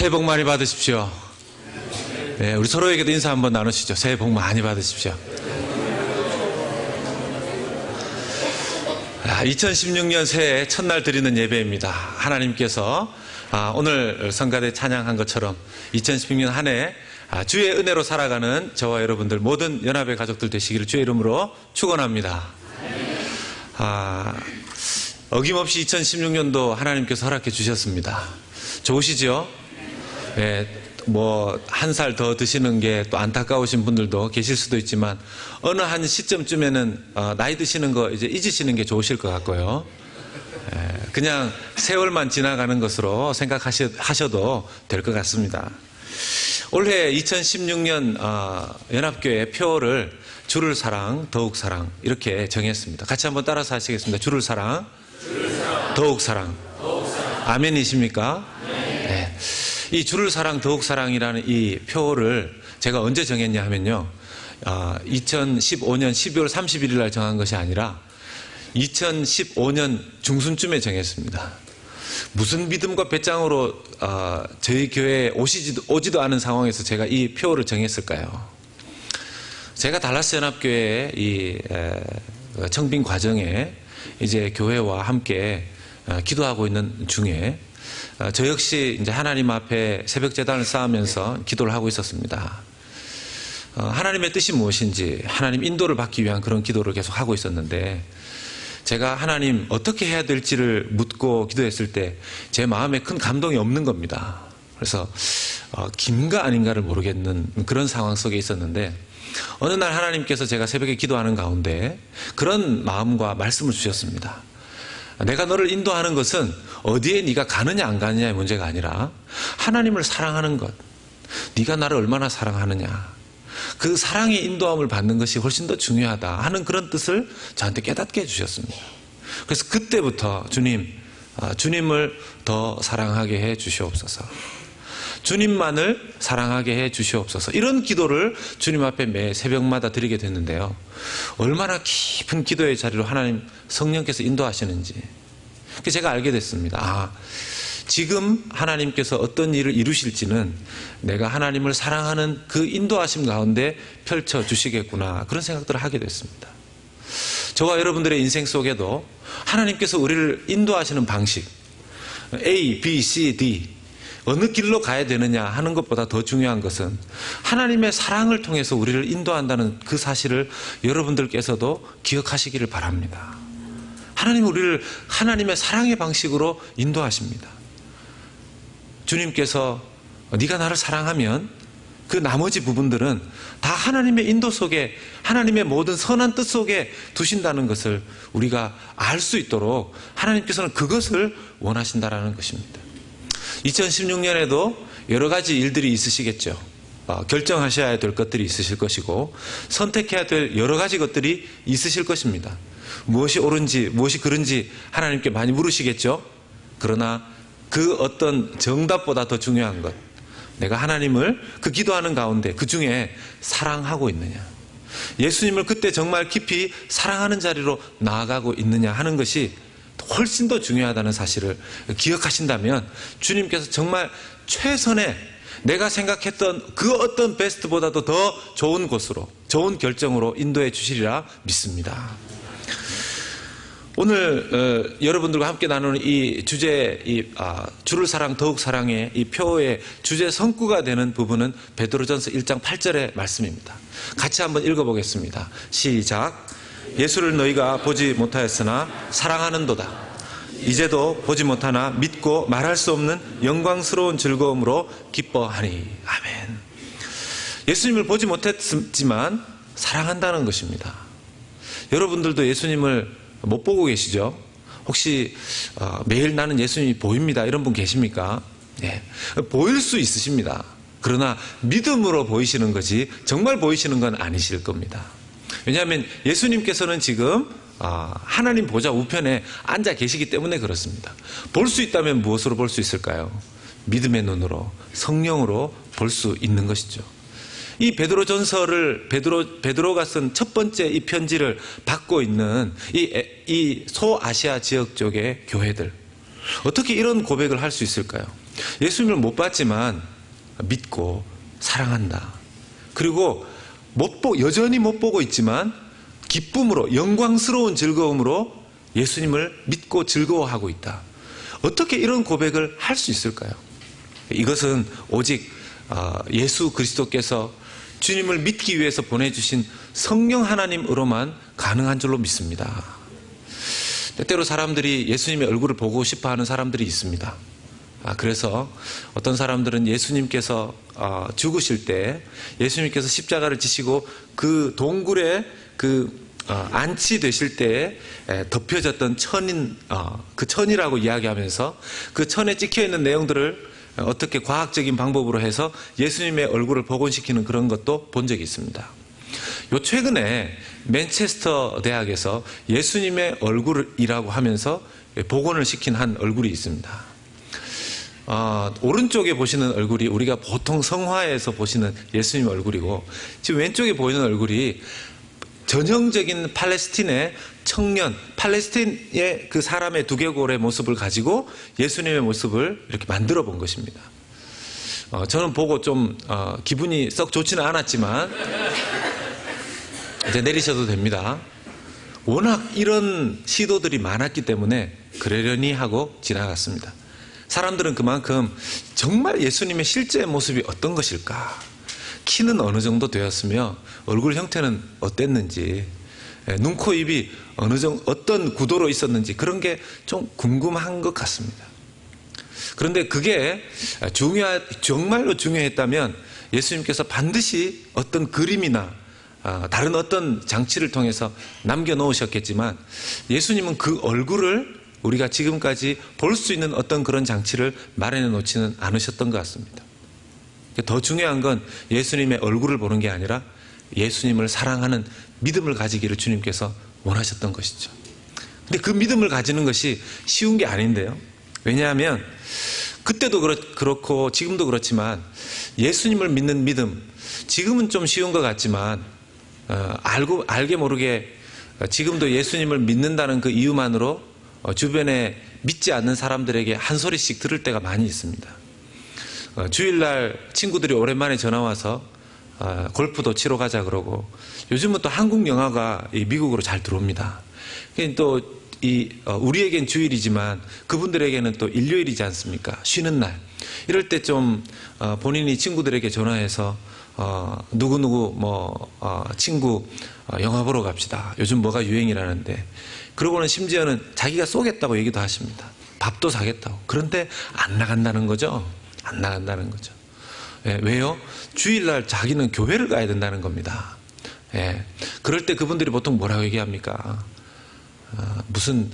새해 복 많이 받으십시오. 네, 우리 서로에게도 인사 한번 나누시죠. 새해 복 많이 받으십시오. 2016년 새해 첫날 드리는 예배입니다. 하나님께서 오늘 성가대 찬양한 것처럼 2016년 한 해 주의 은혜로 살아가는 저와 여러분들 모든 연합의 가족들 되시기를 주의 이름으로 축원합니다. 어김없이 2016년도 하나님께서 허락해 주셨습니다. 좋으시죠? 네, 한 살 더 드시는 게 또 안타까우신 분들도 계실 수도 있지만 어느 한 시점쯤에는 나이 드시는 거 이제 잊으시는 게 좋으실 것 같고요. 그냥 세월만 지나가는 것으로 생각하셔도 될 것 같습니다. 올해 2016년 연합교회 표를 주를 사랑, 더욱 사랑 이렇게 정했습니다. 같이 한번 따라서 하시겠습니다. 주를 사랑, 더욱 사랑. 아멘이십니까? 네. 이 주를 사랑, 더욱 사랑이라는 이 표를 제가 언제 정했냐 하면요. 2015년 12월 31일 날 정한 것이 아니라 2015년 중순쯤에 정했습니다. 무슨 믿음과 배짱으로 저희 교회에 오지도 않은 상황에서 제가 이 표를 정했을까요? 제가 달라스 연합교회의 이 청빙 과정에 이제 교회와 함께 기도하고 있는 중에 저 역시 이제 하나님 앞에 새벽 제단을 쌓으면서 기도를 하고 있었습니다. 하나님의 뜻이 무엇인지 하나님 인도를 받기 위한 그런 기도를 계속 하고 있었는데 제가 하나님 어떻게 해야 될지를 묻고 기도했을 때 제 마음에 큰 감동이 없는 겁니다. 그래서 긴가 아닌가를 모르겠는 그런 상황 속에 있었는데 어느 날 하나님께서 제가 새벽에 기도하는 가운데 그런 마음과 말씀을 주셨습니다. 내가 너를 인도하는 것은 어디에 네가 가느냐 안 가느냐의 문제가 아니라 하나님을 사랑하는 것, 네가 나를 얼마나 사랑하느냐, 그 사랑의 인도함을 받는 것이 훨씬 더 중요하다 하는 그런 뜻을 저한테 깨닫게 해주셨습니다. 그래서 그때부터 주님을 더 사랑하게 해 주시옵소서, 주님만을 사랑하게 해 주시옵소서, 이런 기도를 주님 앞에 매 새벽마다 드리게 됐는데요. 얼마나 깊은 기도의 자리로 하나님 성령께서 인도하시는지 제가 알게 됐습니다. 지금 하나님께서 어떤 일을 이루실지는 내가 하나님을 사랑하는 그 인도하심 가운데 펼쳐주시겠구나, 그런 생각들을 하게 됐습니다. 저와 여러분들의 인생 속에도 하나님께서 우리를 인도하시는 방식 A, B, C, D 어느 길로 가야 되느냐 하는 것보다 더 중요한 것은 하나님의 사랑을 통해서 우리를 인도한다는 그 사실을 여러분들께서도 기억하시기를 바랍니다. 하나님은 우리를 하나님의 사랑의 방식으로 인도하십니다. 주님께서 네가 나를 사랑하면 그 나머지 부분들은 다 하나님의 인도 속에, 하나님의 모든 선한 뜻 속에 두신다는 것을 우리가 알 수 있도록 하나님께서는 그것을 원하신다라는 것입니다. 2016년에도 여러 가지 일들이 있으시겠죠. 결정하셔야 될 것들이 있으실 것이고 선택해야 될 여러 가지 것들이 있으실 것입니다. 무엇이 옳은지 무엇이 그른지 하나님께 많이 물으시겠죠. 그러나 그 어떤 정답보다 더 중요한 것, 내가 하나님을 그 기도하는 가운데 그 중에 사랑하고 있느냐, 예수님을 그때 정말 깊이 사랑하는 자리로 나아가고 있느냐 하는 것이 훨씬 더 중요하다는 사실을 기억하신다면 주님께서 정말 최선의, 내가 생각했던 그 어떤 베스트보다도 더 좋은 곳으로, 좋은 결정으로 인도해 주시리라 믿습니다. 오늘 여러분들과 함께 나누는 이 주제, 주를 사랑 더욱 사랑의 이 표의 주제 성구가 되는 부분은 베드로전서 1장 8절의 말씀입니다. 같이 한번 읽어보겠습니다. 시작. 예수를 너희가 보지 못하였으나 사랑하는도다. 이제도 보지 못하나 믿고 말할 수 없는 영광스러운 즐거움으로 기뻐하니. 아멘. 예수님을 보지 못했지만 사랑한다는 것입니다. 여러분들도 예수님을 못 보고 계시죠? 혹시 매일 나는 예수님이 보입니다 이런 분 계십니까? 네. 보일 수 있으십니다. 그러나 믿음으로 보이시는 거지 정말 보이시는 건 아니실 겁니다. 왜냐하면 예수님께서는 지금 하나님 보좌 우편에 앉아 계시기 때문에 그렇습니다. 볼 수 있다면 무엇으로 볼 수 있을까요? 믿음의 눈으로, 성령으로 볼 수 있는 것이죠. 이 베드로전서를 베드로가 쓴 첫 번째 이 편지를 받고 있는 이 소아시아 지역 쪽의 교회들, 어떻게 이런 고백을 할 수 있을까요? 예수님을 못 봤지만 믿고 사랑한다. 그리고 여전히 못 보고 있지만 기쁨으로, 영광스러운 즐거움으로 예수님을 믿고 즐거워하고 있다. 어떻게 이런 고백을 할 수 있을까요? 이것은 오직 예수 그리스도께서 주님을 믿기 위해서 보내주신 성령 하나님으로만 가능한 줄로 믿습니다. 때때로 사람들이 예수님의 얼굴을 보고 싶어하는 사람들이 있습니다. 그래서 어떤 사람들은 예수님께서 죽으실 때, 예수님께서 십자가를 지시고 그 동굴에 안치되실 때에 덮여졌던 그 천이라고 이야기하면서 그 천에 찍혀있는 내용들을 어떻게 과학적인 방법으로 해서 예수님의 얼굴을 복원시키는 그런 것도 본 적이 있습니다. 최근에 맨체스터 대학에서 예수님의 얼굴이라고 하면서 복원을 시킨 한 얼굴이 있습니다. 오른쪽에 보시는 얼굴이 우리가 보통 성화에서 보시는 예수님 얼굴이고, 지금 왼쪽에 보이는 얼굴이 전형적인 팔레스틴의 청년, 팔레스틴의 그 사람의 두개골의 모습을 가지고 예수님의 모습을 이렇게 만들어 본 것입니다. 저는 보고 좀 기분이 썩 좋지는 않았지만 이제 내리셔도 됩니다. 워낙 이런 시도들이 많았기 때문에 그러려니 하고 지나갔습니다. 사람들은 그만큼 정말 예수님의 실제 모습이 어떤 것일까, 키는 어느 정도 되었으며 얼굴 형태는 어땠는지, 눈, 코, 입이 어떤 구도로 있었는지, 그런 게 좀 궁금한 것 같습니다. 그런데 그게 정말로 중요했다면 예수님께서 반드시 어떤 그림이나 다른 어떤 장치를 통해서 남겨놓으셨겠지만, 예수님은 그 얼굴을 우리가 지금까지 볼 수 있는 어떤 그런 장치를 마련해 놓지는 않으셨던 것 같습니다. 더 중요한 건 예수님의 얼굴을 보는 게 아니라 예수님을 사랑하는 믿음을 가지기를 주님께서 원하셨던 것이죠. 근데 그 믿음을 가지는 것이 쉬운 게 아닌데요. 왜냐하면 그때도 그렇고 지금도 그렇지만 예수님을 믿는 믿음, 지금은 좀 쉬운 것 같지만 알게 모르게 지금도 예수님을 믿는다는 그 이유만으로 주변에 믿지 않는 사람들에게 한 소리씩 들을 때가 많이 있습니다. 주일날 친구들이 오랜만에 전화와서 골프도 치러 가자 그러고, 요즘은 또 한국 영화가 미국으로 잘 들어옵니다. 또 우리에겐 주일이지만 그분들에게는 또 일요일이지 않습니까? 쉬는 날. 이럴 때 좀 본인이 친구들에게 전화해서 누구누구 친구 영화 보러 갑시다. 요즘 뭐가 유행이라는데. 그러고는 심지어는 자기가 쏘겠다고 얘기도 하십니다. 밥도 사겠다고. 그런데 안 나간다는 거죠. 안 나간다는 거죠. 왜요? 주일날 자기는 교회를 가야 된다는 겁니다. 그럴 때 그분들이 보통 뭐라고 얘기합니까? 무슨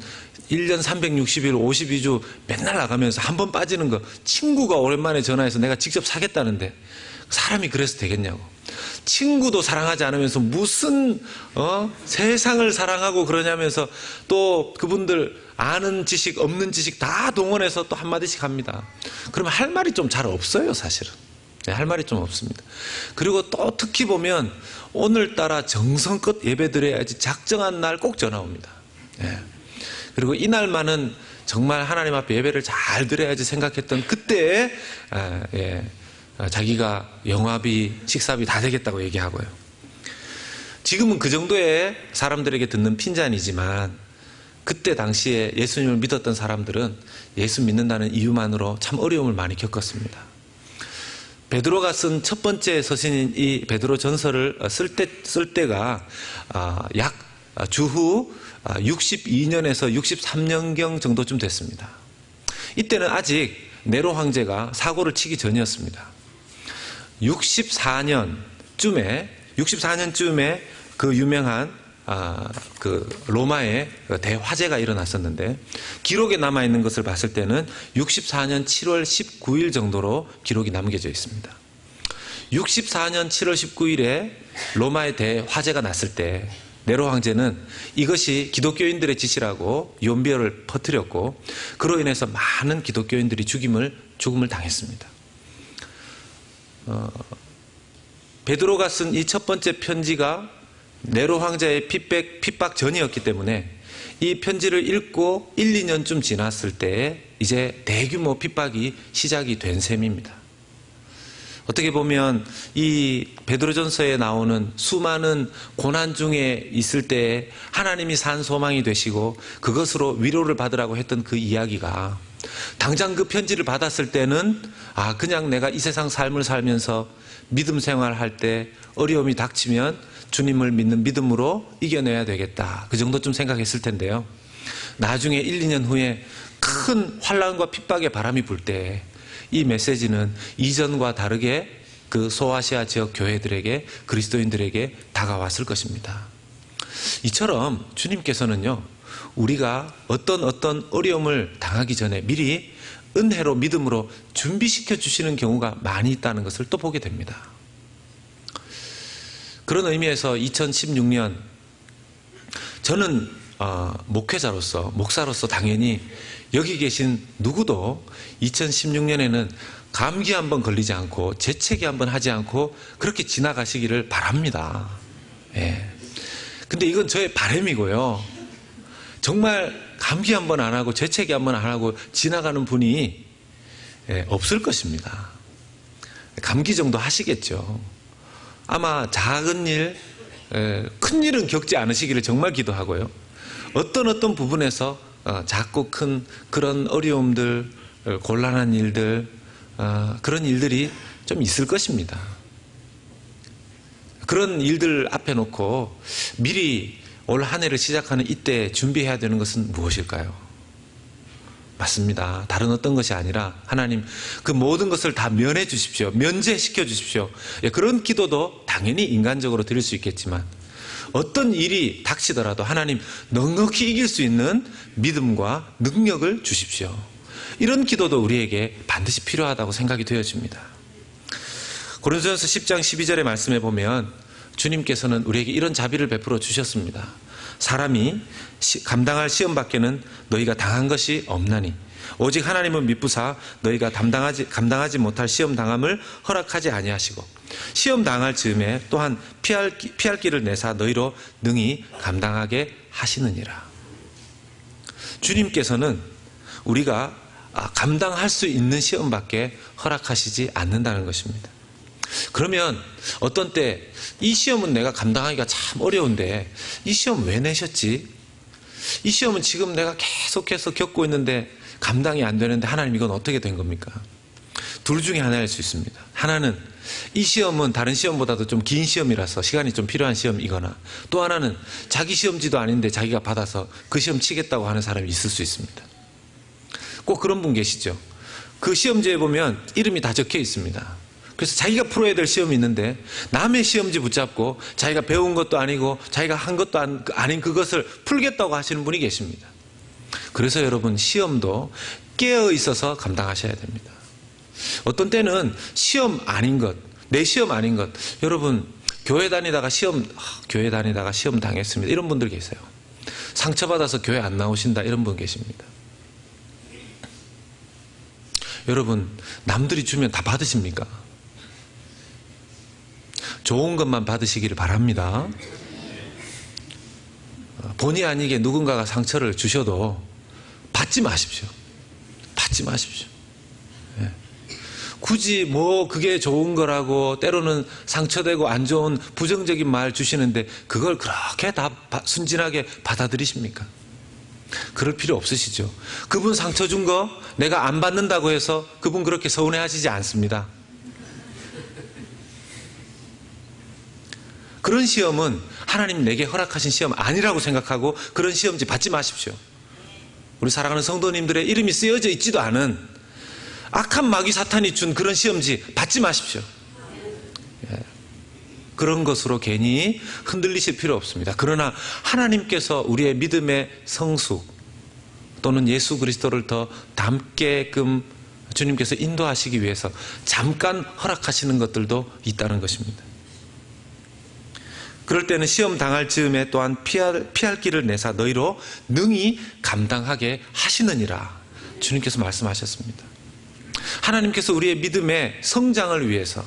1년 360일 52주 맨날 나가면서 한 번 빠지는 거, 친구가 오랜만에 전화해서 내가 직접 사겠다는데 사람이 그래서 되겠냐고. 친구도 사랑하지 않으면서 무슨 세상을 사랑하고 그러냐면서 또 그분들 아는 지식 없는 지식 다 동원해서 또 한마디씩 합니다. 그러면 할 말이 좀 잘 없어요, 사실은. 할 말이 좀 없습니다. 그리고 또 특히 보면 오늘따라 정성껏 예배 드려야지 작정한 날 꼭 전화 옵니다. 그리고 이날만은 정말 하나님 앞에 예배를 잘 드려야지 생각했던 그때에 자기가 영화비, 식사비 다 되겠다고 얘기하고요. 지금은 그 정도의 사람들에게 듣는 핀잔이지만 그때 당시에 예수님을 믿었던 사람들은 예수 믿는다는 이유만으로 참 어려움을 많이 겪었습니다. 베드로가 쓴 첫 번째 서신인 이 베드로 전서를 쓸 때가 약 주후 62년에서 63년경 정도쯤 됐습니다. 이때는 아직 네로 황제가 사고를 치기 전이었습니다. 64년쯤에 그 유명한 그 로마의 대화재가 일어났었는데, 기록에 남아있는 것을 봤을 때는 64년 7월 19일 정도로 기록이 남겨져 있습니다. 64년 7월 19일에 로마의 대화재가 났을 때 네로 황제는 이것이 기독교인들의 짓이라고 연비어를 퍼뜨렸고, 그로 인해서 많은 기독교인들이 죽음을 당했습니다. 베드로가 쓴 이 첫 번째 편지가 네로 황제의 핍박 전이었기 때문에 이 편지를 읽고 1, 2년쯤 지났을 때 이제 대규모 핍박이 시작이 된 셈입니다. 어떻게 보면 이 베드로전서에 나오는 수많은 고난 중에 있을 때 하나님이 산 소망이 되시고 그것으로 위로를 받으라고 했던 그 이야기가 당장 그 편지를 받았을 때는 그냥 내가 이 세상 삶을 살면서 믿음 생활할 때 어려움이 닥치면 주님을 믿는 믿음으로 이겨내야 되겠다. 그 정도쯤 생각했을 텐데요. 나중에 1, 2년 후에 큰 환난과 핍박의 바람이 불 때 이 메시지는 이전과 다르게 그 소아시아 지역 교회들에게, 그리스도인들에게 다가왔을 것입니다. 이처럼 주님께서는요, 우리가 어떤 어려움을 당하기 전에 미리 은혜로 믿음으로 준비시켜 주시는 경우가 많이 있다는 것을 또 보게 됩니다. 그런 의미에서 2016년 저는 목회자로서, 목사로서 당연히 여기 계신 누구도 2016년에는 감기 한번 걸리지 않고 재채기 한번 하지 않고 그렇게 지나가시기를 바랍니다. 예. 근데 이건 저의 바람이고요. 정말 감기 한번 안 하고 재채기 한번 안 하고 지나가는 분이 없을 것입니다. 감기 정도 하시겠죠. 아마 작은 일, 큰 일은 겪지 않으시기를 정말 기도하고요. 어떤 부분에서 작고 큰 그런 어려움들, 곤란한 일들, 그런 일들이 좀 있을 것입니다. 그런 일들 앞에 놓고 미리 올 한 해를 시작하는 이때 준비해야 되는 것은 무엇일까요? 맞습니다. 다른 어떤 것이 아니라 하나님 그 모든 것을 다 면해 주십시오. 면제시켜 주십시오. 그런 기도도 당연히 인간적으로 드릴 수 있겠지만 어떤 일이 닥치더라도 하나님 넉넉히 이길 수 있는 믿음과 능력을 주십시오. 이런 기도도 우리에게 반드시 필요하다고 생각이 되어집니다. 고린도전서 10장 12절의 말씀에 보면 주님께서는 우리에게 이런 자비를 베풀어 주셨습니다. 사람이 감당할 시험 밖에는 너희가 당한 것이 없나니 오직 하나님은 미쁘사 너희가 감당하지 못할 시험 당함을 허락하지 아니하시고 시험 당할 즈음에 또한 피할 길을 내사 너희로 능히 감당하게 하시느니라. 주님께서는 우리가 감당할 수 있는 시험밖에 허락하시지 않는다는 것입니다. 그러면 어떤 때 이 시험은 내가 감당하기가 참 어려운데 이 시험 왜 내셨지? 이 시험은 지금 내가 계속해서 겪고 있는데 감당이 안 되는데 하나님 이건 어떻게 된 겁니까? 둘 중에 하나일 수 있습니다. 하나는 이 시험은 다른 시험보다도 좀 긴 시험이라서 시간이 좀 필요한 시험이거나 또 하나는 자기 시험지도 아닌데 자기가 받아서 그 시험 치겠다고 하는 사람이 있을 수 있습니다. 꼭 그런 분 계시죠? 그 시험지에 보면 이름이 다 적혀 있습니다. 그래서 자기가 풀어야 될 시험이 있는데 남의 시험지 붙잡고 자기가 배운 것도 아니고 자기가 한 것도 아닌 그것을 풀겠다고 하시는 분이 계십니다. 그래서 여러분 시험도 깨어 있어서 감당하셔야 됩니다. 어떤 때는 시험 아닌 것, 내 시험 아닌 것, 여러분 교회 다니다가 시험 당했습니다. 이런 분들 계세요. 상처받아서 교회 안 나오신다 이런 분 계십니다. 여러분 남들이 주면 다 받으십니까? 좋은 것만 받으시기를 바랍니다. 본의 아니게 누군가가 상처를 주셔도 받지 마십시오. 받지 마십시오. 예. 굳이 뭐 그게 좋은 거라고 때로는 상처되고 안 좋은 부정적인 말 주시는데 그걸 그렇게 다 순진하게 받아들이십니까? 그럴 필요 없으시죠. 그분 상처 준 거 내가 안 받는다고 해서 그분 그렇게 서운해하시지 않습니다. 그런 시험은 하나님 내게 허락하신 시험 아니라고 생각하고 그런 시험지 받지 마십시오. 우리 사랑하는 성도님들의 이름이 쓰여져 있지도 않은 악한 마귀 사탄이 준 그런 시험지 받지 마십시오. 그런 것으로 괜히 흔들리실 필요 없습니다. 그러나 하나님께서 우리의 믿음의 성숙 또는 예수 그리스도를 더 닮게끔 주님께서 인도하시기 위해서 잠깐 허락하시는 것들도 있다는 것입니다. 그럴 때는 시험 당할 즈음에 또한 피할 길을 내사 너희로 능히 감당하게 하시느니라 주님께서 말씀하셨습니다. 하나님께서 우리의 믿음의 성장을 위해서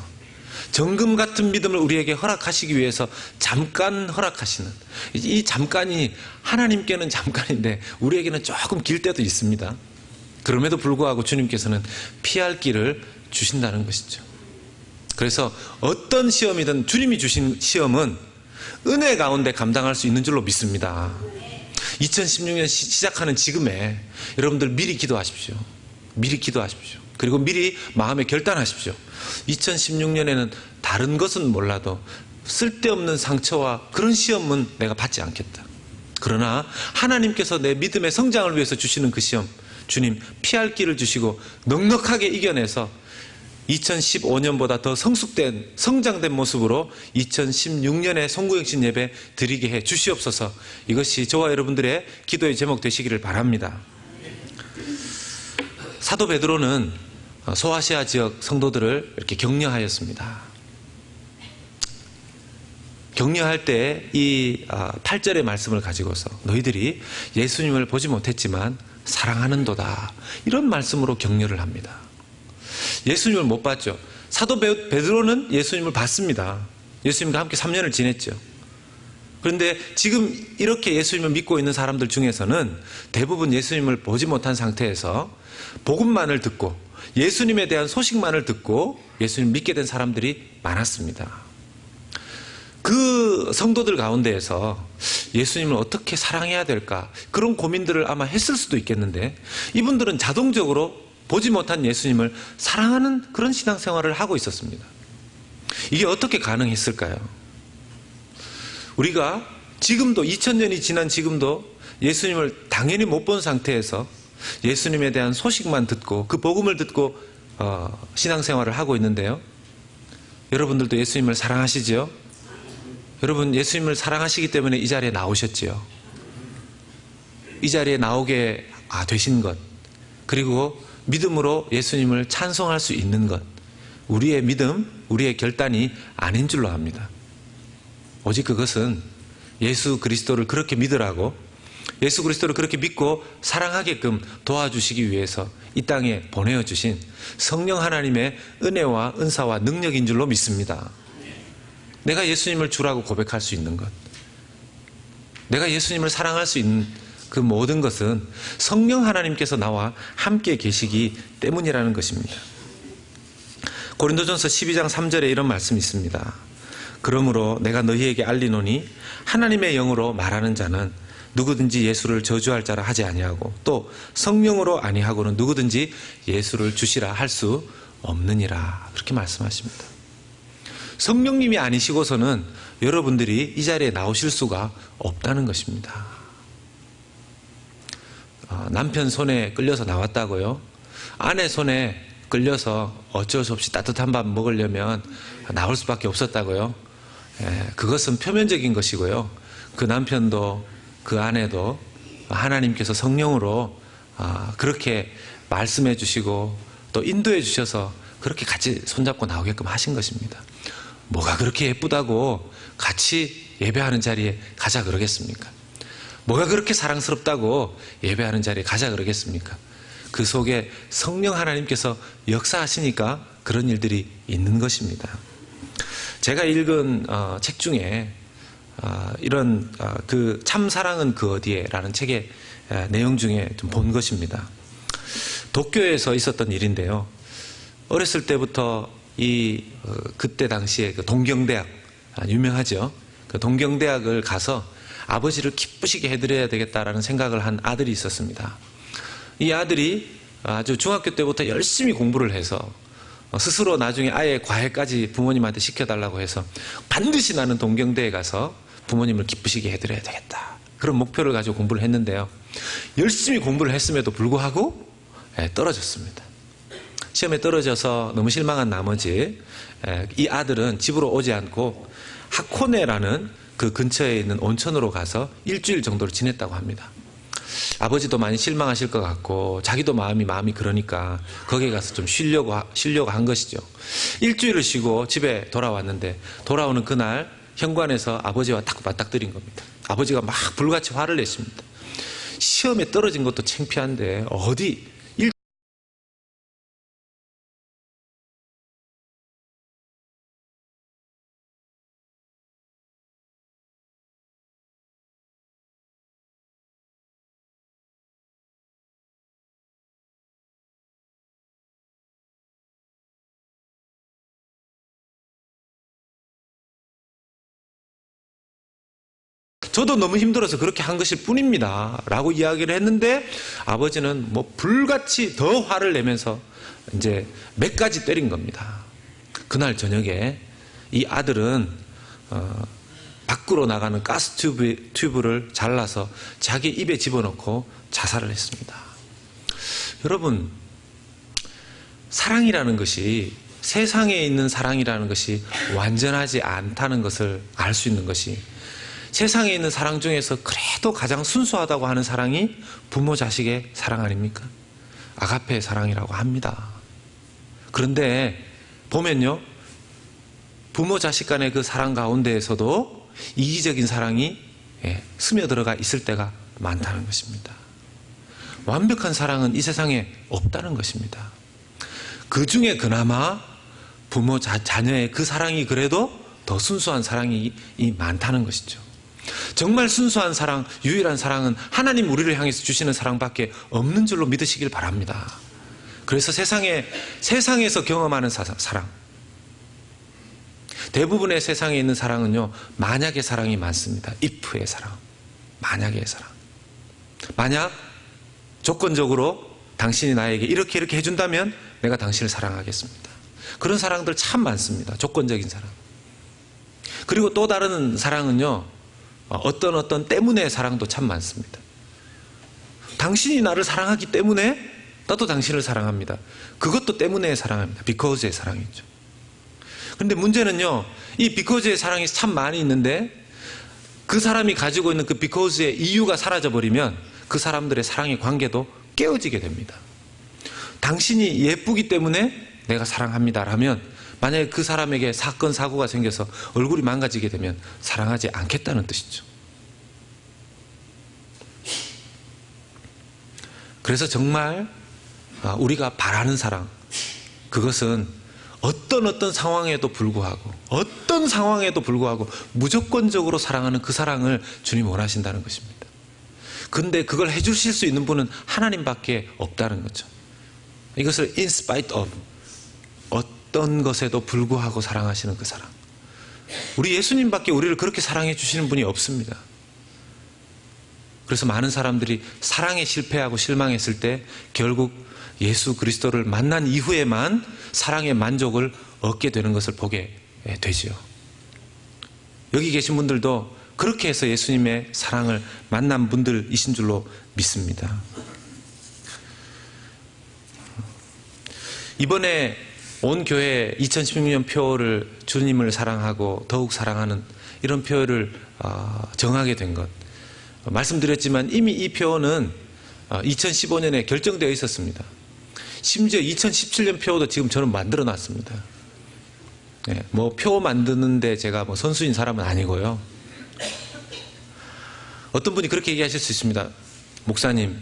정금 같은 믿음을 우리에게 허락하시기 위해서 잠깐 허락하시는, 이 잠깐이 하나님께는 잠깐인데 우리에게는 조금 길 때도 있습니다. 그럼에도 불구하고 주님께서는 피할 길을 주신다는 것이죠. 그래서 어떤 시험이든 주님이 주신 시험은 은혜 가운데 감당할 수 있는 줄로 믿습니다. 2016년 시작하는 지금에 여러분들 미리 기도하십시오. 미리 기도하십시오. 그리고 미리 마음에 결단하십시오. 2016년에는 다른 것은 몰라도 쓸데없는 상처와 그런 시험은 내가 받지 않겠다. 그러나 하나님께서 내 믿음의 성장을 위해서 주시는 그 시험, 주님 피할 길을 주시고 넉넉하게 이겨내서 2015년보다 더 성숙된, 성장된 모습으로 2016년에 송구영신 예배 드리게 해 주시옵소서. 이것이 저와 여러분들의 기도의 제목 되시기를 바랍니다. 사도 베드로는 소아시아 지역 성도들을 이렇게 격려하였습니다. 격려할 때 이 8절의 말씀을 가지고서 너희들이 예수님을 보지 못했지만 사랑하는도다, 이런 말씀으로 격려를 합니다. 예수님을 못 봤죠. 사도 베드로는 예수님을 봤습니다. 예수님과 함께 3년을 지냈죠. 그런데 지금 이렇게 예수님을 믿고 있는 사람들 중에서는 대부분 예수님을 보지 못한 상태에서 복음만을 듣고 예수님에 대한 소식만을 듣고 예수님을 믿게 된 사람들이 많았습니다. 그 성도들 가운데에서 예수님을 어떻게 사랑해야 될까, 그런 고민들을 아마 했을 수도 있겠는데, 이분들은 자동적으로 보지 못한 예수님을 사랑하는 그런 신앙생활을 하고 있었습니다. 이게 어떻게 가능했을까요? 우리가 지금도 2000년이 지난 지금도 예수님을 당연히 못 본 상태에서 예수님에 대한 소식만 듣고 그 복음을 듣고 신앙생활을 하고 있는데요. 여러분들도 예수님을 사랑하시지요? 여러분 예수님을 사랑하시기 때문에 이 자리에 나오셨지요. 이 자리에 나오게 되신 것, 그리고 믿음으로 예수님을 찬송할 수 있는 것, 우리의 믿음, 우리의 결단이 아닌 줄로 압니다. 오직 그것은 예수 그리스도를 그렇게 믿으라고, 예수 그리스도를 그렇게 믿고 사랑하게끔 도와주시기 위해서 이 땅에 보내어주신 성령 하나님의 은혜와 은사와 능력인 줄로 믿습니다. 내가 예수님을 주라고 고백할 수 있는 것, 내가 예수님을 사랑할 수 있는 그 모든 것은 성령 하나님께서 나와 함께 계시기 때문이라는 것입니다. 고린도전서 12장 3절에 이런 말씀이 있습니다. 그러므로 내가 너희에게 알리노니 하나님의 영으로 말하는 자는 누구든지 예수를 저주할 자라 하지 아니하고 또 성령으로 아니하고는 누구든지 예수를 주시라 할 수 없느니라, 그렇게 말씀하십니다. 성령님이 아니시고서는 여러분들이 이 자리에 나오실 수가 없다는 것입니다. 남편 손에 끌려서 나왔다고요? 아내 손에 끌려서 어쩔 수 없이 따뜻한 밥 먹으려면 나올 수밖에 없었다고요? 그것은 표면적인 것이고요. 그 남편도 그 아내도 하나님께서 성령으로 그렇게 말씀해 주시고 또 인도해 주셔서 그렇게 같이 손잡고 나오게끔 하신 것입니다. 뭐가 그렇게 예쁘다고 같이 예배하는 자리에 가자 그러겠습니까? 뭐가 그렇게 사랑스럽다고 예배하는 자리에 가자 그러겠습니까? 그 속에 성령 하나님께서 역사하시니까 그런 일들이 있는 것입니다. 제가 읽은 책 중에 이런 그 참사랑은 그 어디에라는 책의 내용 중에 좀 본 것입니다. 도쿄에서 있었던 일인데요. 어렸을 때부터 그때 당시에 그 동경대학, 유명하죠. 그 동경대학을 가서 아버지를 기쁘시게 해드려야 되겠다라는 생각을 한 아들이 있었습니다. 이 아들이 아주 중학교 때부터 열심히 공부를 해서 스스로 나중에 아예 과외까지 부모님한테 시켜달라고 해서 반드시 나는 동경대에 가서 부모님을 기쁘시게 해드려야 되겠다, 그런 목표를 가지고 공부를 했는데요. 열심히 공부를 했음에도 불구하고 떨어졌습니다. 시험에 떨어져서 너무 실망한 나머지 이 아들은 집으로 오지 않고 하코네라는 그 근처에 있는 온천으로 가서 일주일 정도를 지냈다고 합니다. 아버지도 많이 실망하실 것 같고 자기도 마음이 그러니까 거기에 가서 좀 쉬려고 한 것이죠. 일주일을 쉬고 집에 돌아왔는데 돌아오는 그날 현관에서 아버지와 딱 맞닥뜨린 겁니다. 아버지가 막 불같이 화를 내십니다. 시험에 떨어진 것도 창피한데 어디 저도 너무 힘들어서 그렇게 한 것일 뿐입니다 라고 이야기를 했는데 아버지는 뭐 불같이 더 화를 내면서 이제 몇 가지 때린 겁니다. 그날 저녁에 이 아들은 밖으로 나가는 가스 튜브를 잘라서 자기 입에 집어넣고 자살을 했습니다. 여러분, 사랑이라는 것이, 세상에 있는 사랑이라는 것이 완전하지 않다는 것을 알 수 있는 것이, 세상에 있는 사랑 중에서 그래도 가장 순수하다고 하는 사랑이 부모 자식의 사랑 아닙니까? 아가페의 사랑이라고 합니다. 그런데 보면요, 부모 자식 간의 그 사랑 가운데에서도 이기적인 사랑이 스며들어가 있을 때가 많다는 것입니다. 완벽한 사랑은 이 세상에 없다는 것입니다. 그 중에 그나마 부모 자녀의 그 사랑이 그래도 더 순수한 사랑이 많다는 것이죠. 정말 순수한 사랑, 유일한 사랑은 하나님 우리를 향해서 주시는 사랑밖에 없는 줄로 믿으시길 바랍니다. 그래서 세상에서 경험하는 사랑, 대부분의 세상에 있는 사랑은요, 만약의 사랑이 많습니다. if의 사랑, 만약의 사랑. 만약 조건적으로 당신이 나에게 이렇게 해준다면 내가 당신을 사랑하겠습니다. 그런 사랑들 참 많습니다. 조건적인 사랑. 그리고 또 다른 사랑은요, 어떤 때문에 사랑도 참 많습니다. 당신이 나를 사랑하기 때문에 나도 당신을 사랑합니다. 그것도 때문에 사랑합니다. because의 사랑이죠. 그런데 문제는요, 이 because의 사랑이 참 많이 있는데 그 사람이 가지고 있는 그 because의 이유가 사라져버리면 그 사람들의 사랑의 관계도 깨어지게 됩니다. 당신이 예쁘기 때문에 내가 사랑합니다 라면, 만약에 그 사람에게 사건 사고가 생겨서 얼굴이 망가지게 되면 사랑하지 않겠다는 뜻이죠. 그래서 정말 우리가 바라는 사랑, 그것은 어떤 상황에도 불구하고 무조건적으로 사랑하는 그 사랑을 주님 원하신다는 것입니다. 그런데 그걸 해주실 수 있는 분은 하나님밖에 없다는 거죠. 이것을 in spite of, 어떤 것에도 불구하고 사랑하시는 그 사랑. 우리 예수님밖에 우리를 그렇게 사랑해 주시는 분이 없습니다. 그래서 많은 사람들이 사랑에 실패하고 실망했을 때 결국 예수 그리스도를 만난 이후에만 사랑의 만족을 얻게 되는 것을 보게 되지요. 여기 계신 분들도 그렇게 해서 예수님의 사랑을 만난 분들이신 줄로 믿습니다. 이번에 온 교회 2016년 표를 주님을 사랑하고 더욱 사랑하는 이런 표를 정하게 된 것, 말씀드렸지만 이미 이 표는 2015년에 결정되어 있었습니다. 심지어 2017년 표도 지금 저는 만들어 놨습니다. 뭐 표 만드는데 제가 뭐 선수인 사람은 아니고요. 어떤 분이 그렇게 얘기하실 수 있습니다. 목사님,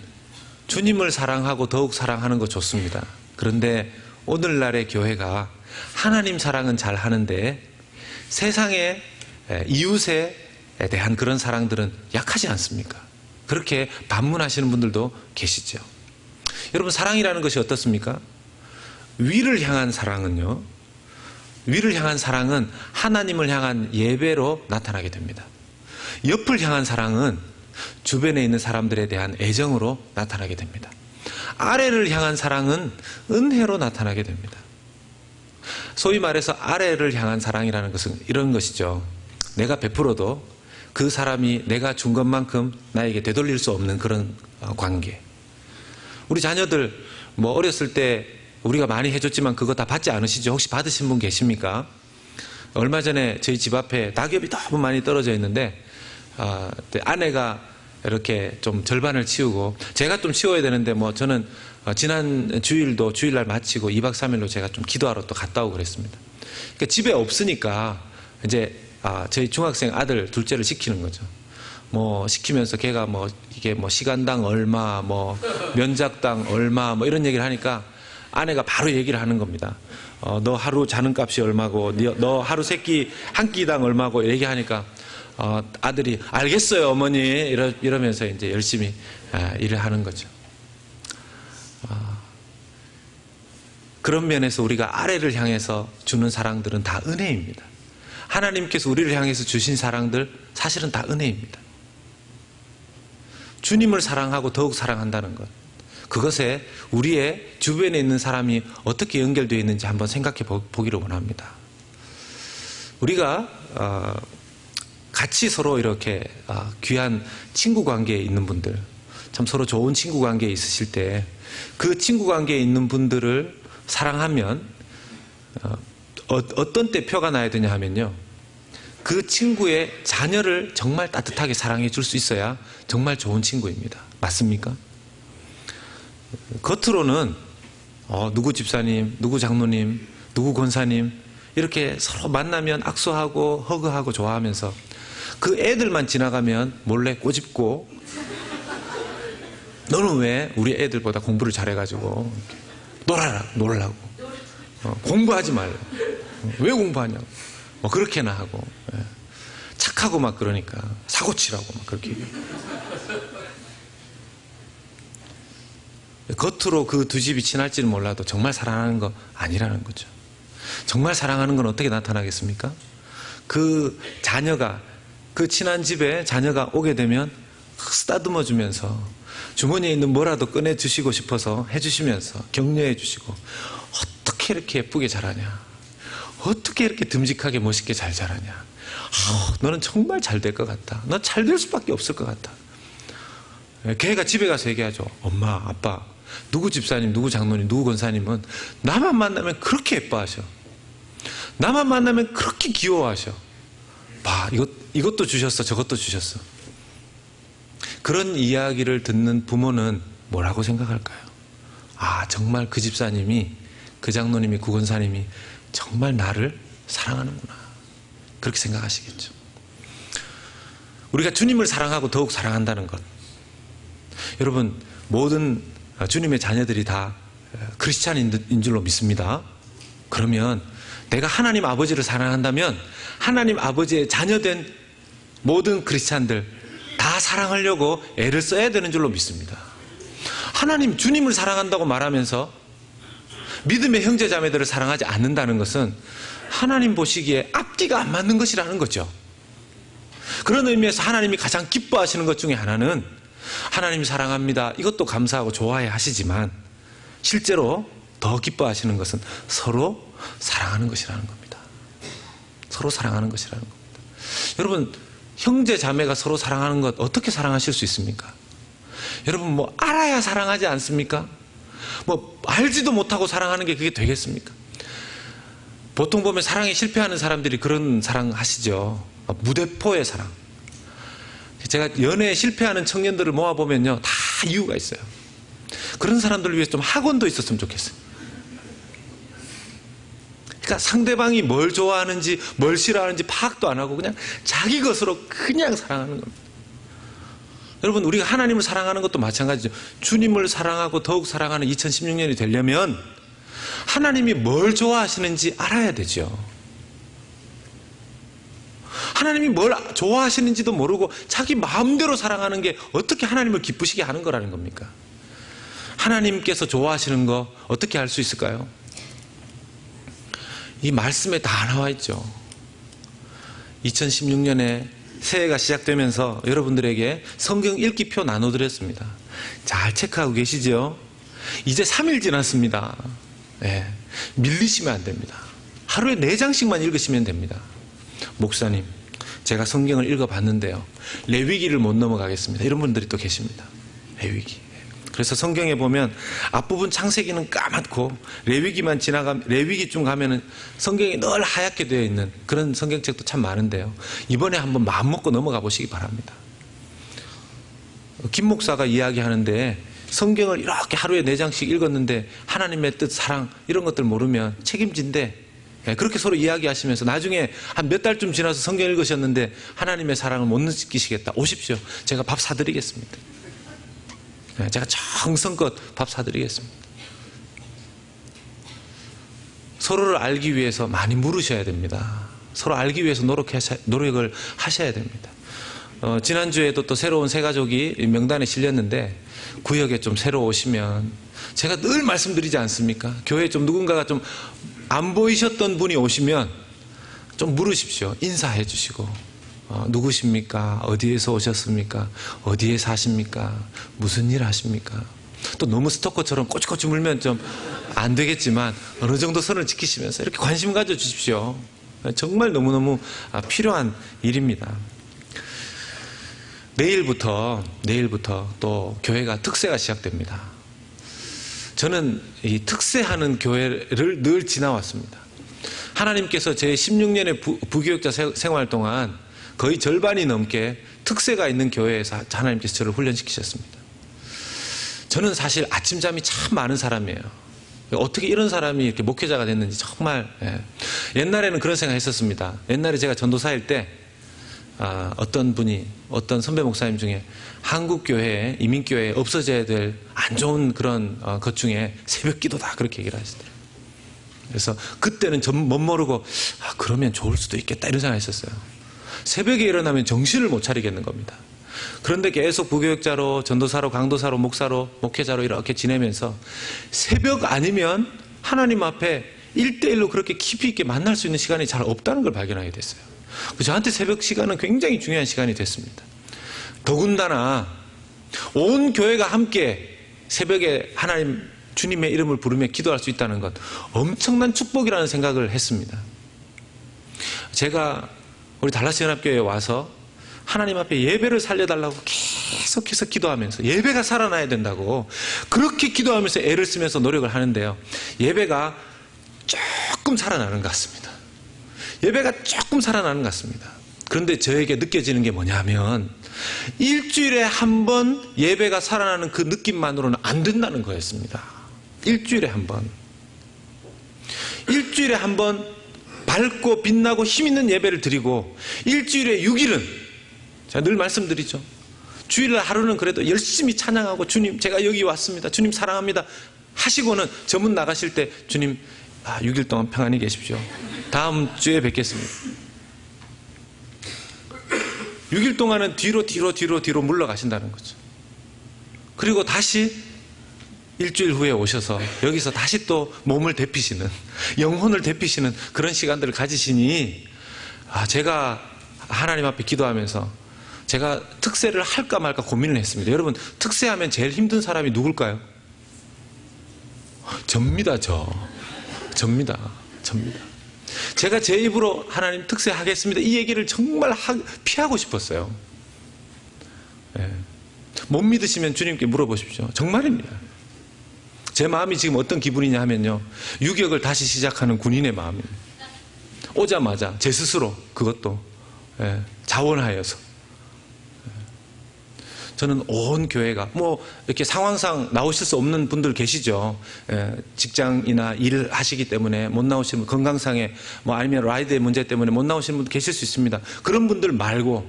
주님을 사랑하고 더욱 사랑하는 거 좋습니다. 그런데 오늘날의 교회가 하나님 사랑은 잘 하는데 세상의 이웃에 대한 그런 사랑들은 약하지 않습니까? 그렇게 반문하시는 분들도 계시죠. 여러분, 사랑이라는 것이 어떻습니까? 위를 향한 사랑은요, 위를 향한 사랑은 하나님을 향한 예배로 나타나게 됩니다. 옆을 향한 사랑은 주변에 있는 사람들에 대한 애정으로 나타나게 됩니다. 아래를 향한 사랑은 은혜로 나타나게 됩니다. 소위 말해서 아래를 향한 사랑이라는 것은 이런 것이죠. 내가 베풀어도 그 사람이 내가 준 것만큼 나에게 되돌릴 수 없는 그런 관계. 우리 자녀들 뭐 어렸을 때 우리가 많이 해줬지만 그거 다 받지 않으시죠? 혹시 받으신 분 계십니까? 얼마 전에 저희 집 앞에 낙엽이 너무 많이 떨어져 있는데 아내가 이렇게 좀 절반을 치우고, 제가 좀 치워야 되는데 뭐 저는 지난 주일도 주일날 마치고 2박 3일로 제가 좀 기도하러 또 갔다 오고 그랬습니다. 그러니까 집에 없으니까 이제 저희 중학생 아들 둘째를 시키는 거죠. 뭐 시키면서 걔가 뭐 이게 뭐 시간당 얼마, 뭐 면작당 얼마, 뭐 이런 얘기를 하니까 아내가 바로 얘기를 하는 겁니다. 너 하루 자는 값이 얼마고, 너 하루 세끼 한 끼당 얼마고 얘기하니까 아들이 알겠어요 어머니 이러면서 이제 열심히 일을 하는 거죠. 그런 면에서 우리가 아래를 향해서 주는 사랑들은 다 은혜입니다. 하나님께서 우리를 향해서 주신 사랑들 사실은 다 은혜입니다. 주님을 사랑하고 더욱 사랑한다는 것. 그것에 우리의 주변에 있는 사람이 어떻게 연결되어 있는지 한번 생각해 보기를 원합니다. 우리가 같이 서로 이렇게 귀한 친구 관계에 있는 분들, 참 서로 좋은 친구 관계에 있으실 때 그 친구 관계에 있는 분들을 사랑하면 어떤 때 표가 나야 되냐 하면요, 그 친구의 자녀를 정말 따뜻하게 사랑해 줄 수 있어야 정말 좋은 친구입니다. 맞습니까? 겉으로는 누구 집사님, 누구 장로님, 누구 권사님 이렇게 서로 만나면 악수하고 허그하고 좋아하면서 그 애들만 지나가면 몰래 꼬집고, 너는 왜 우리 애들보다 공부를 잘해가지고 놀라고 공부하지 말라, 왜 공부하냐고 그렇게나 하고, 착하고 막 그러니까 사고치라고 막 그렇게 겉으로 그 두 집이 친할지는 몰라도 정말 사랑하는 거 아니라는 거죠. 정말 사랑하는 건 어떻게 나타나겠습니까? 그 자녀가, 그 친한 집에 자녀가 오게 되면 쓰다듬어 주면서 주머니에 있는 뭐라도 꺼내주시고 싶어서 해주시면서 격려해 주시고, 어떻게 이렇게 예쁘게 자라냐, 어떻게 이렇게 듬직하게 멋있게 잘 자라냐, 너는 정말 잘 될 것 같다, 너 잘 될 수밖에 없을 것 같다. 걔가 집에 가서 얘기하죠. 엄마, 아빠, 누구 집사님, 누구 장로님, 누구 권사님은 나만 만나면 그렇게 예뻐하셔, 나만 만나면 그렇게 귀여워하셔, 봐, 이것도 주셨어, 저것도 주셨어. 그런 이야기를 듣는 부모는 뭐라고 생각할까요? 정말 그 집사님이, 그 장로님이, 그 권사님이 정말 나를 사랑하는구나, 그렇게 생각하시겠죠. 우리가 주님을 사랑하고 더욱 사랑한다는 것, 여러분, 모든 주님의 자녀들이 다 크리스찬인 줄로 믿습니다. 그러면 내가 하나님 아버지를 사랑한다면 하나님 아버지의 자녀된 모든 크리스찬들 다 사랑하려고 애를 써야 되는 줄로 믿습니다. 하나님, 주님을 사랑한다고 말하면서 믿음의 형제 자매들을 사랑하지 않는다는 것은 하나님 보시기에 앞뒤가 안 맞는 것이라는 거죠. 그런 의미에서 하나님이 가장 기뻐하시는 것 중에 하나는, 하나님 사랑합니다, 이것도 감사하고 좋아해 하시지만 실제로 더 기뻐하시는 것은 서로 사랑하는 것이라는 겁니다. 서로 사랑하는 것이라는 겁니다. 여러분, 형제 자매가 서로 사랑하는 것 어떻게 사랑하실 수 있습니까? 여러분, 알아야 사랑하지 않습니까? 알지도 못하고 사랑하는 게 그게 되겠습니까? 보통 보면 사랑에 실패하는 사람들이 그런 사랑 하시죠. 무대포의 사랑. 제가 연애에 실패하는 청년들을 모아보면요, 다 이유가 있어요. 그런 사람들을 위해서 좀 학원도 있었으면 좋겠어요. 그러니까 상대방이 뭘 좋아하는지 뭘 싫어하는지 파악도 안 하고 그냥 자기 것으로 그냥 사랑하는 겁니다. 여러분, 우리가 하나님을 사랑하는 것도 마찬가지죠. 주님을 사랑하고 더욱 사랑하는 2016년이 되려면 하나님이 뭘 좋아하시는지 알아야 되죠. 하나님이 뭘 좋아하시는지도 모르고 자기 마음대로 사랑하는 게 어떻게 하나님을 기쁘시게 하는 거라는 겁니까? 하나님께서 좋아하시는 거 어떻게 알 수 있을까요? 이 말씀에 다 나와 있죠. 2016년에 새해가 시작되면서 여러분들에게 성경 읽기표 나눠드렸습니다. 잘 체크하고 계시죠? 이제 3일 지났습니다. 밀리시면 안 됩니다. 하루에 4장씩만 읽으시면 됩니다. 목사님, 제가 성경을 읽어봤는데요, 레위기를 못 넘어가겠습니다, 이런 분들이 또 계십니다. 레위기. 그래서 성경에 보면 앞부분 창세기는 까맣고 레위기쯤 가면은 성경이 늘 하얗게 되어 있는 그런 성경책도 참 많은데요, 이번에 한번 마음 먹고 넘어가 보시기 바랍니다. 김 목사가 이야기하는데 성경을 이렇게 하루에 4장씩 읽었는데 하나님의 뜻, 사랑 이런 것들 모르면 책임진대. 그렇게 서로 이야기하시면서 나중에 한 몇 달쯤 지나서 성경 읽으셨는데 하나님의 사랑을 못 느끼시겠다, 오십시오. 제가 밥 사드리겠습니다. 제가 정성껏 밥 사드리겠습니다. 서로를 알기 위해서 많이 물으셔야 됩니다. 서로 알기 위해서 노력을 하셔야 됩니다. 지난주에도 또 새로운 새 가족이 명단에 실렸는데 구역에 좀 새로 오시면, 제가 늘 말씀드리지 않습니까? 교회에 좀 누군가가 좀 안 보이셨던 분이 오시면 좀 물으십시오. 인사해 주시고 누구십니까? 어디에서 오셨습니까? 어디에 사십니까? 무슨 일 하십니까? 또 너무 스토커처럼 꼬치꼬치 물면 좀 안 되겠지만 어느 정도 선을 지키시면서 이렇게 관심 가져주십시오. 정말 너무너무 필요한 일입니다. 내일부터 또 교회가 특세가 시작됩니다. 저는 이 특세하는 교회를 늘 지나왔습니다. 하나님께서 제 16년의 부교육자 생활 동안 거의 절반이 넘게 특세가 있는 교회에서 하나님께서 저를 훈련시키셨습니다. 저는 사실 아침잠이 참 많은 사람이에요. 어떻게 이런 사람이 이렇게 목회자가 됐는지 정말. 옛날에는 그런 생각 했었습니다. 옛날에 제가 전도사일 때 어떤 선배 목사님 중에 한국 교회에, 이민교회에 없어져야 될 안 좋은 그런 것 중에 새벽 기도다, 그렇게 얘기를 하시더라고요. 그래서 그때는 못 모르고 그러면 좋을 수도 있겠다, 이런 생각 했었어요. 새벽에 일어나면 정신을 못 차리겠는 겁니다. 그런데 계속 부교육자로, 전도사로, 강도사로, 목사로, 목회자로 이렇게 지내면서 새벽 아니면 하나님 앞에 1대1로 그렇게 깊이 있게 만날 수 있는 시간이 잘 없다는 걸 발견하게 됐어요. 저한테 새벽 시간은 굉장히 중요한 시간이 됐습니다. 더군다나 온 교회가 함께 새벽에 하나님, 주님의 이름을 부르며 기도할 수 있다는 것, 엄청난 축복이라는 생각을 했습니다. 제가 우리 달라스 연합교회에 와서 하나님 앞에 예배를 살려달라고 계속해서 기도하면서, 예배가 살아나야 된다고 그렇게 기도하면서 애를 쓰면서 노력을 하는데요, 예배가 조금 살아나는 것 같습니다. 예배가 조금 살아나는 것 같습니다. 그런데 저에게 느껴지는 게 뭐냐면, 일주일에 한 번 예배가 살아나는 그 느낌만으로는 안 된다는 거였습니다. 일주일에 한 번. 일주일에 한 번 밝고 빛나고 힘있는 예배를 드리고, 일주일에 6일은, 제가 늘 말씀드리죠. 주일날 하루는 그래도 열심히 찬양하고, 주님, 제가 여기 왔습니다. 주님 사랑합니다. 하시고는 저 문 나가실 때, 주님, 6일 동안 평안히 계십시오. 다음 주에 뵙겠습니다. 6일 동안은 뒤로 물러가신다는 거죠. 그리고 다시 일주일 후에 오셔서 여기서 다시 또 몸을 데피시는, 영혼을 데피시는 그런 시간들을 가지시니, 제가 하나님 앞에 기도하면서 제가 특세를 할까 말까 고민을 했습니다. 여러분, 특세하면 제일 힘든 사람이 누굴까요? 접니다. 접니다. 제가 제 입으로 하나님 특세하겠습니다, 이 얘기를 정말 피하고 싶었어요. 못 믿으시면 주님께 물어보십시오. 정말입니다. 제 마음이 지금 어떤 기분이냐 하면요, 유격을 다시 시작하는 군인의 마음입니다. 오자마자 제 스스로 그것도 자원하여서, 저는 온 교회가, 이렇게 상황상 나오실 수 없는 분들 계시죠. 직장이나 일을 하시기 때문에 못 나오시는 분, 건강상에 아니면 라이드의 문제 때문에 못 나오시는 분도 계실 수 있습니다. 그런 분들 말고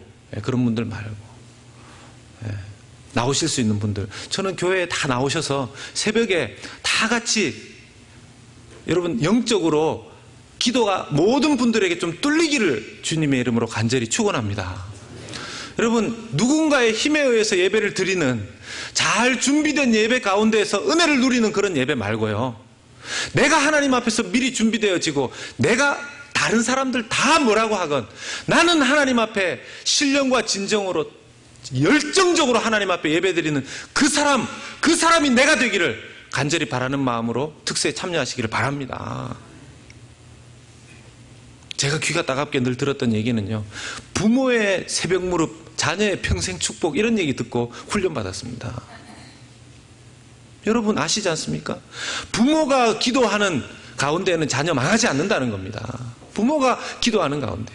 나오실 수 있는 분들, 저는 교회에 다 나오셔서 새벽에 다 같이 여러분 영적으로 기도가 모든 분들에게 좀 뚫리기를 주님의 이름으로 간절히 축원합니다. 여러분, 누군가의 힘에 의해서 예배를 드리는, 잘 준비된 예배 가운데에서 은혜를 누리는 그런 예배 말고요, 내가 하나님 앞에서 미리 준비되어지고 사람들과 다른 사람들 다 뭐라고 하건 나는 하나님 앞에 신령과 진정으로 열정적으로 하나님 앞에 예배드리는 그 사람이 내가 되기를 간절히 바라는 마음으로 특세에 참여하시기를 바랍니다. 제가 귀가 따갑게 늘 들었던 얘기는요, 부모의 새벽 무릎, 자녀의 평생 축복, 이런 얘기 듣고 훈련받았습니다. 여러분 아시지 않습니까? 부모가 기도하는 가운데에는 자녀 망하지 않는다는 겁니다. 부모가 기도하는 가운데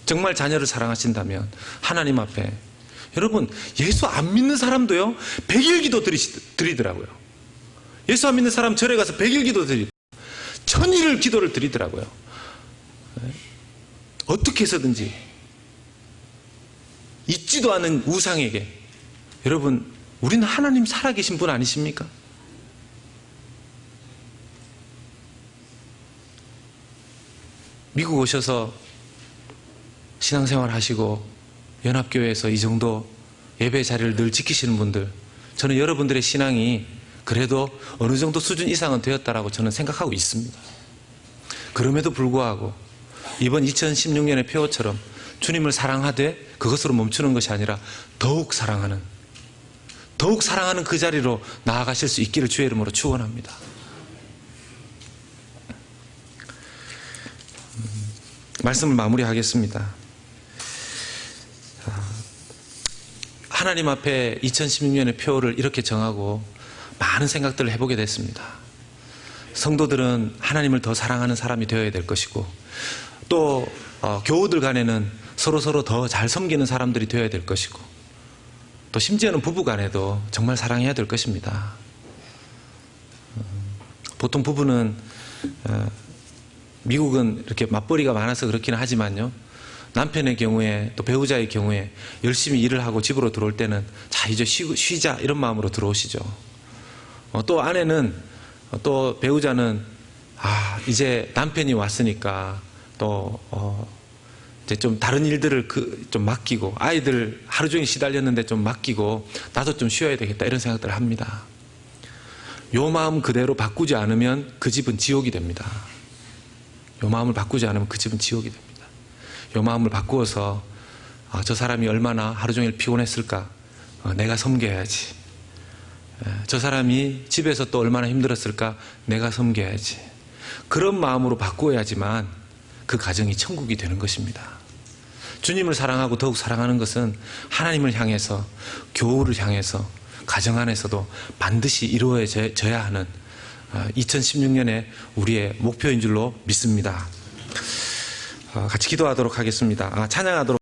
정말 자녀를 사랑하신다면 하나님 앞에, 여러분 예수 안 믿는 사람도요 100일 기도 드리더라고요. 예수 안 믿는 사람 절에 가서 100일 기도 드리고 1000일 기도를 드리더라고요. 어떻게 해서든지 있지도 않은 우상에게. 여러분, 우리는 하나님 살아계신 분 아니십니까? 미국 오셔서 신앙생활 하시고 연합교회에서 이 정도 예배 자리를 늘 지키시는 분들, 저는 여러분들의 신앙이 그래도 어느 정도 수준 이상은 되었다라고 저는 생각하고 있습니다. 그럼에도 불구하고 이번 2016년의 표어처럼 주님을 사랑하되 그것으로 멈추는 것이 아니라 더욱 사랑하는 그 자리로 나아가실 수 있기를 주의 이름으로 축원합니다. 말씀을 마무리하겠습니다. 하나님 앞에 2016년의 표를 이렇게 정하고 많은 생각들을 해보게 됐습니다. 성도들은 하나님을 더 사랑하는 사람이 되어야 될 것이고, 또 교우들 간에는 서로 더 잘 섬기는 사람들이 되어야 될 것이고, 또 심지어는 부부 간에도 정말 사랑해야 될 것입니다. 보통 부부는 미국은 이렇게 맞벌이가 많아서 그렇기는 하지만요, 남편의 경우에 또 배우자의 경우에 열심히 일을 하고 집으로 들어올 때는 자 이제 쉬자 이런 마음으로 들어오시죠. 또 아내는 또 배우자는 이제 남편이 왔으니까 또 이제 좀 다른 일들을 좀 맡기고, 아이들 하루 종일 시달렸는데 좀 맡기고 나도 좀 쉬어야 되겠다 이런 생각들을 합니다. 요 마음 그대로 바꾸지 않으면 그 집은 지옥이 됩니다. 요 마음을 바꾸지 않으면 그 집은 지옥이 됩니다. 요 마음을 바꾸어서 저 사람이 얼마나 하루 종일 피곤했을까, 내가 섬겨야지. 저 사람이 집에서 또 얼마나 힘들었을까, 내가 섬겨야지. 그런 마음으로 바꾸어야지만 그 가정이 천국이 되는 것입니다. 주님을 사랑하고 더욱 사랑하는 것은 하나님을 향해서, 교우를 향해서, 가정 안에서도 반드시 이루어져야 하는 2016년의 우리의 목표인 줄로 믿습니다. 같이 기도하도록 하겠습니다. 찬양하도록